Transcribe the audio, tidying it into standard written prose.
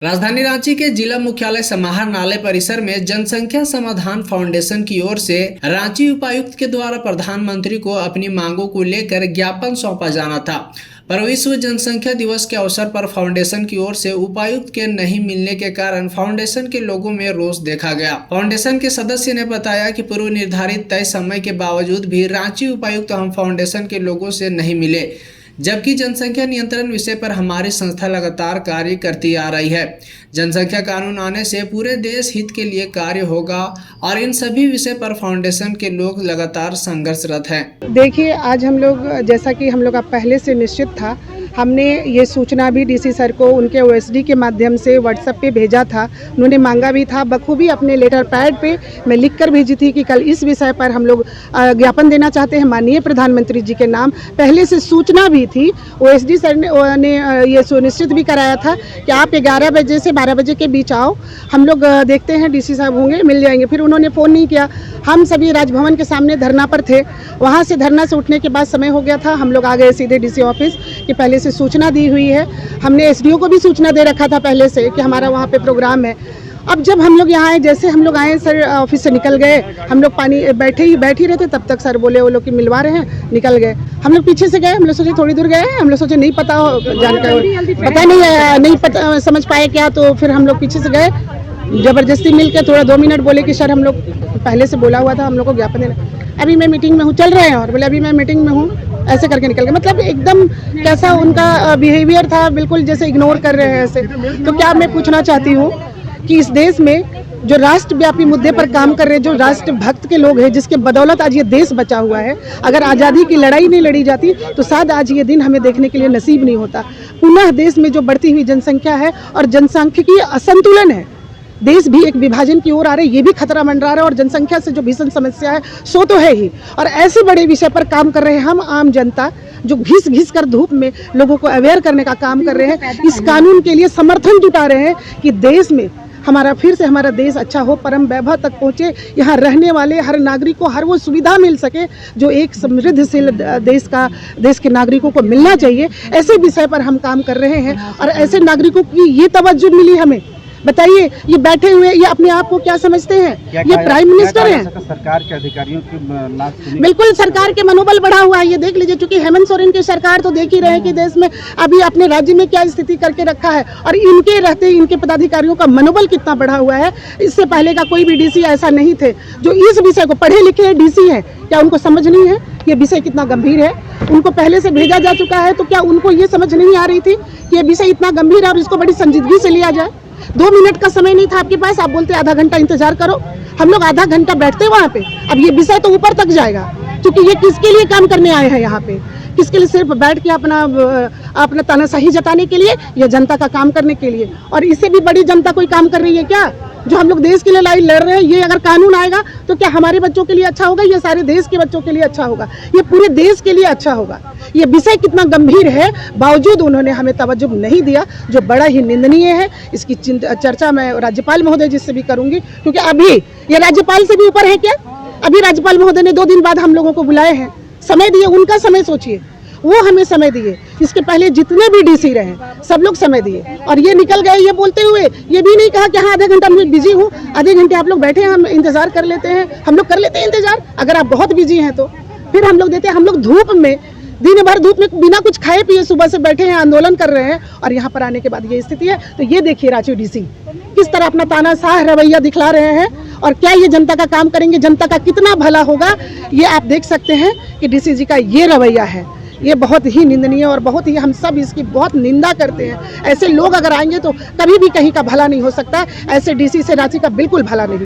राजधानी रांची के जिला मुख्यालय समाहरणालय परिसर में जनसंख्या समाधान फाउंडेशन की ओर से रांची उपायुक्त के द्वारा प्रधानमंत्री को अपनी मांगों को लेकर ज्ञापन सौंपा जाना था। पर विश्व जनसंख्या दिवस के अवसर पर फाउंडेशन की ओर से उपायुक्त के नहीं मिलने के कारण फाउंडेशन के लोगों में रोष देखा गया। फाउंडेशन के सदस्य ने बताया कि पूर्व निर्धारित तय समय के बावजूद भी रांची उपायुक्त हम फाउंडेशन के लोगों से नहीं मिले, जबकि जनसंख्या नियंत्रण विषय पर हमारी संस्था लगातार कार्य करती आ रही है। जनसंख्या कानून आने से पूरे देश हित के लिए कार्य होगा और इन सभी विषय पर फाउंडेशन के लोग लगातार संघर्षरत हैं। देखिए, आज हम लोग, जैसा कि हम लोग का पहले से निश्चित था, हमने ये सूचना भी डीसी सर को उनके ओएसडी के माध्यम से व्हाट्सएप पे भेजा था। उन्होंने मांगा भी था, बखूबी अपने लेटर पैड पे मैं लिखकर भेजी थी कि कल इस विषय पर हम लोग ज्ञापन देना चाहते हैं माननीय प्रधानमंत्री जी के नाम। पहले से सूचना भी थी। ओएसडी सर ने ये सुनिश्चित भी कराया था कि आप 11 बजे से 12 बजे के बीच आओ, हम लोग देखते हैं डीसी साहब होंगे, मिल जाएंगे। फिर उन्होंने फ़ोन नहीं किया। हम सभी राजभवन के सामने धरना पर थे। वहाँ से धरना से उठने के बाद समय हो गया था, हम लोग आ गए सीधे डीसी ऑफिस कि पहले से सूचना दी हुई है। हमने एसडीओ को भी सूचना दे रखा था पहले से कि हमारा वहाँ पे प्रोग्राम है। अब जब हम लोग यहाँ आए, जैसे हम लोग आए, सर ऑफिस से निकल गए। हम लोग पानी बैठ ही रहते, तब तक सर बोले वो लोग कि मिलवा रहे हैं, निकल गए। हम लोग पीछे से गए, हम लोग सोचे थोड़ी दूर गए, हम लोग सोचे नहीं पता हो, जानकारी पता नहीं पता समझ पाए क्या, तो फिर हम लोग पीछे से गए। जबरदस्ती मिल के थोड़ा 2 मिनट बोले कि सर हम लोग पहले से बोला हुआ था, हम लोग को ज्ञापन देना, अभी मैं मीटिंग में हूँ, चल रहे हैं, और बोले अभी मैं मीटिंग में हूँ, ऐसे करके निकल गए। मतलब एकदम कैसा उनका बिहेवियर था, बिल्कुल जैसे इग्नोर कर रहे हैं ऐसे। तो क्या मैं पूछना चाहती हूँ कि इस देश में जो राष्ट्रव्यापी मुद्दे पर काम कर रहे, जो राष्ट्र भक्त के लोग हैं, जिसके बदौलत आज ये देश बचा हुआ है, अगर आज़ादी की लड़ाई नहीं लड़ी जाती तो शायद आज ये दिन हमें देखने के लिए नसीब नहीं होता। पुनः देश में जो बढ़ती हुई जनसंख्या है और जनसांख्यिकीय असंतुलन है, देश भी एक विभाजन की ओर आ रहे, ये भी खतरा मंडरा रहा है। और जनसंख्या से जो भीषण समस्या है सो तो है ही, और ऐसे बड़े विषय पर काम कर रहे हैं हम आम जनता, जो घिस कर धूप में लोगों को अवेयर करने का काम कर रहे हैं, इस कानून के लिए समर्थन जुटा रहे हैं कि देश में फिर से हमारा देश अच्छा हो, परम वैभव तक पहुँचे, यहाँ रहने वाले हर नागरिक को हर वो सुविधा मिल सके जो एक समृद्धशील देश के नागरिकों को मिलना चाहिए। ऐसे विषय पर हम काम कर रहे हैं और ऐसे नागरिकों की ये तवज्जो मिली हमें। बताइए, ये बैठे हुए ये अपने आप को क्या समझते हैं? ये प्राइम मिनिस्टर हैं। सरकार के अधिकारियों की बिल्कुल सरकार के मनोबल बढ़ा हुआ है। ये देख लीजिए, चूंकि हेमंत सोरेन की सरकार तो देख ही रहे हैं कि देश में अभी अपने राज्य में क्या स्थिति करके रखा है, और इनके रहते इनके पदाधिकारियों का मनोबल कितना बढ़ा हुआ है। इससे पहले का कोई भी डीसी ऐसा नहीं थे जो इस विषय को, पढ़े लिखे डीसी हैं, क्या उनको समझ नहीं है ये विषय कितना गंभीर है? उनको पहले से भेजा जा चुका है, तो क्या उनको ये समझ नहीं आ रही थी कि ये विषय इतना गंभीर है और इसको बड़ी संजीदगी से लिया जाए? 2 मिनट का समय नहीं था आपके पास, आप बोलते आधा घंटा इंतजार करो। हम लोग आधा घंटा बैठते वहाँ पे। अब ये विषय तो ऊपर तक जाएगा, क्योंकि ये किसके लिए काम करने आए हैं यहाँ पे? किसके लिए? सिर्फ बैठ के अपना तानाशाही जताने के लिए या जनता का काम करने के लिए? और इससे भी बड़ी जनता कोई काम कर रही है क्या? जो हम लोग देश के लिए लड़ रहे हैं, ये अगर कानून आएगा तो क्या हमारे बच्चों के लिए अच्छा होगा? ये सारे देश के बच्चों के लिए अच्छा होगा, ये पूरे देश के लिए अच्छा होगा। ये विषय कितना गंभीर है, बावजूद उन्होंने हमें तवज्जो नहीं दिया, जो बड़ा ही निंदनीय है। इसकी चर्चा मैं राज्यपाल महोदय जी से भी करूंगी, क्योंकि अभी ये राज्यपाल से भी ऊपर है क्या? अभी राज्यपाल महोदय ने 2 दिन बाद हम लोगों को बुलाए हैं, समय दिए, उनका समय सोचिए, वो हमें समय दिए। इसके पहले जितने भी डीसी रहे सब लोग समय दिए, और ये निकल गए ये बोलते हुए, ये भी नहीं कहा कि हाँ आधे घंटा मैं बिजी हूँ, आधे घंटे आप लोग बैठे हैं, हम इंतजार कर लेते हैं। हम लोग कर लेते हैं इंतजार, अगर आप बहुत बिजी हैं तो फिर हम लोग देते हैं। हम लोग धूप में, दिन भर धूप में बिना कुछ खाए पिए सुबह से बैठे हैं, आंदोलन कर रहे हैं, और यहाँ पर आने के बाद ये स्थिति है। तो ये देखिए रांची डीसी किस तरह अपना तानाशाह रवैया दिखला रहे हैं, और क्या ये जनता का काम करेंगे? जनता का कितना भला होगा, ये आप देख सकते हैं कि डीसी जी का ये रवैया है। ये बहुत ही निंदनीय और बहुत ही, हम सब इसकी बहुत निंदा करते हैं। ऐसे लोग अगर आएंगे तो कभी भी कहीं का भला नहीं हो सकता। ऐसे डीसी से रांची का बिल्कुल भला नहीं।